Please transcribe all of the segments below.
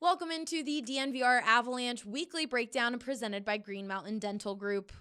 Welcome into the DNVR Avalanche Weekly Breakdown presented by Green Mountain Dental Group.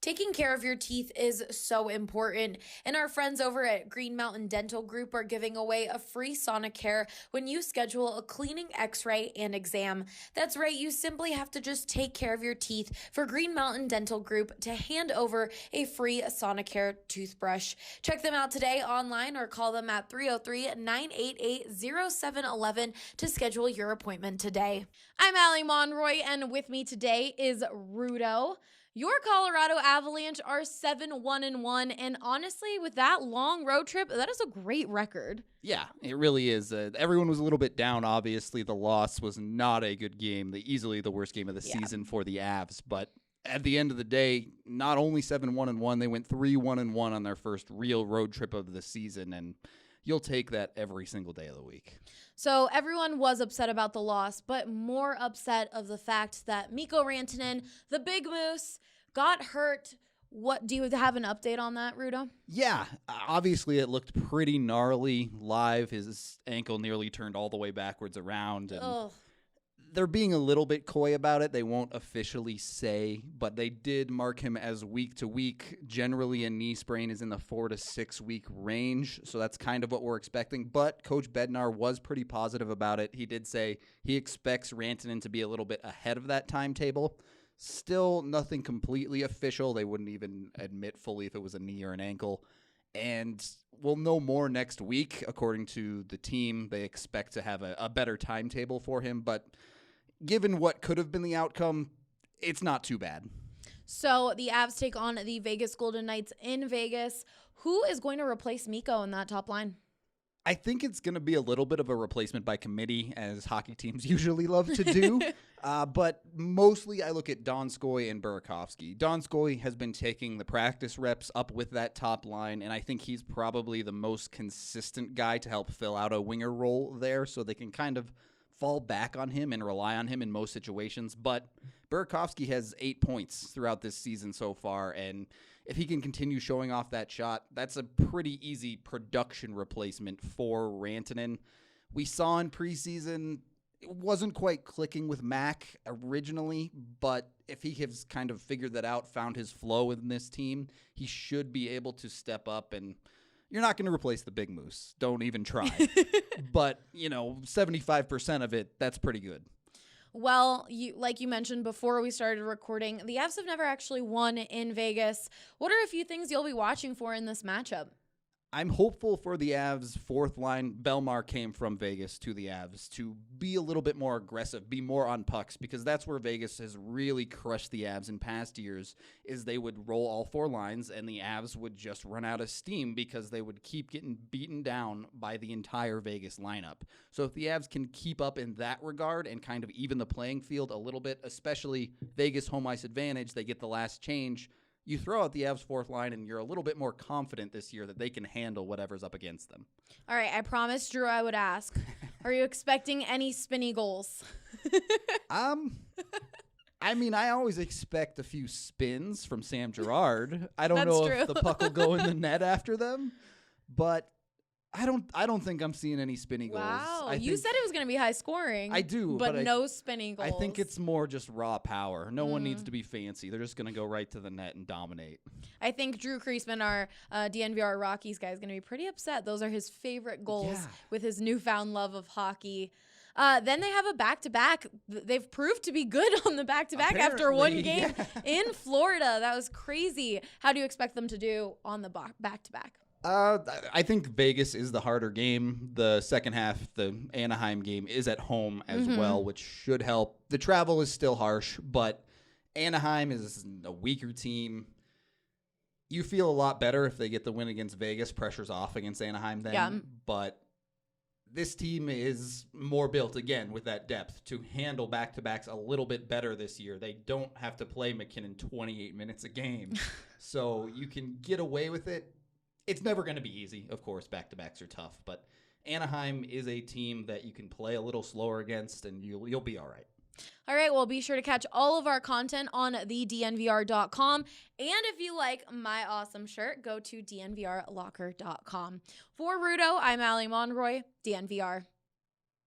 Taking care of your teeth is so important, and our friends over at Green Mountain Dental Group are giving away a free Sonicare when you schedule a cleaning, x-ray, and exam. That's right, you simply have to just take care of your teeth for Green Mountain Dental Group to hand over a free Sonicare toothbrush. Check them out today online or call them at 303-988-0711 to schedule your appointment today. I'm Allie Monroy, and with me today is Rudo. Your Colorado Avalanche are 7-1-1, and honestly, with that long road trip, that is a great record. Yeah, it really is. Everyone was a little bit down, obviously. The loss was not a good game, easily the worst game of the season for the Avs. But at the end of the day, not only 7-1-1, they went 3-1-1 on their first real road trip of the season, and you'll take that every single day of the week. So everyone was upset about the loss, but more upset of the fact that Mikko Rantanen, the big moose, got hurt. What do you have an update on that, Rudo? Yeah, obviously it looked pretty gnarly live. His ankle nearly turned all the way backwards around. And they're being a little bit coy about it. They won't officially say, but they did mark him as week to week. Generally, a knee sprain is in the 4 to 6 week range, so that's kind of what we're expecting. But Coach Bednar was pretty positive about it. He did say he expects Rantanen to be a little bit ahead of that timetable. Still nothing completely official. They wouldn't even admit fully if it was a knee or an ankle. And we'll know more next week. According to the team, they expect to have a better timetable for him. But given what could have been the outcome, it's not too bad. So the Avs take on the Vegas Golden Knights in Vegas. Who is going to replace Mikko in that top line? I think it's going to be a little bit of a replacement by committee, as hockey teams usually love to do. But mostly I look at Donskoy and Burakovsky. Donskoy has been taking the practice reps up with that top line, and I think he's probably the most consistent guy to help fill out a winger role there, so they can kind of fall back on him and rely on him in most situations. But Burakovsky has 8 points throughout this season so far, and if he can continue showing off that shot, that's a pretty easy production replacement for Rantanen. We saw in preseason it wasn't quite clicking with Mac originally, but if he has kind of figured that out, found his flow in this team, he should be able to step up. And you're not going to replace the big moose. Don't even try. But, 75% of it, that's pretty good. Well, like you mentioned before we started recording, the Avs have never actually won in Vegas. What are a few things you'll be watching for in this matchup? I'm hopeful for the Avs' fourth line. Belmar came from Vegas to the Avs to be a little bit more aggressive, be more on pucks, because that's where Vegas has really crushed the Avs in past years, is they would roll all four lines and the Avs would just run out of steam because they would keep getting beaten down by the entire Vegas lineup. So if the Avs can keep up in that regard and kind of even the playing field a little bit, especially Vegas home ice advantage, they get the last change. You throw out the Avs' fourth line, and you're a little bit more confident this year that they can handle whatever's up against them. All right, I promised Drew I would ask. Are you expecting any spinny goals? I always expect a few spins from Sam Girard. I don't know if the puck will go in the net after them, but I don't think I'm seeing any spinny goals. Wow, you said it was going to be high scoring. I do, but no spinning goals. I think it's more just raw power. No one needs to be fancy. They're just going to go right to the net and dominate. I think Drew Kreisman, our DNVR Rockies guy, is going to be pretty upset. Those are his favorite goals with his newfound love of hockey. Then they have a back-to-back. They've proved to be good on the back-to-back after one game in Florida. That was crazy. How do you expect them to do on the back-to-back? I think Vegas is the harder game. The second half, the Anaheim game, is at home as well, which should help. The travel is still harsh, but Anaheim is a weaker team. You feel a lot better if they get the win against Vegas. Pressure's off against Anaheim then. Yeah. But this team is more built, again, with that depth to handle back-to-backs a little bit better this year. They don't have to play McKinnon 28 minutes a game, so you can get away with it. It's never going to be easy. Of course, back-to-backs are tough, but Anaheim is a team that you can play a little slower against, and you'll be all right. All right, well, be sure to catch all of our content on thednvr.com. And if you like my awesome shirt, go to dnvrlocker.com. For Rudo, I'm Allie Monroy, DNVR.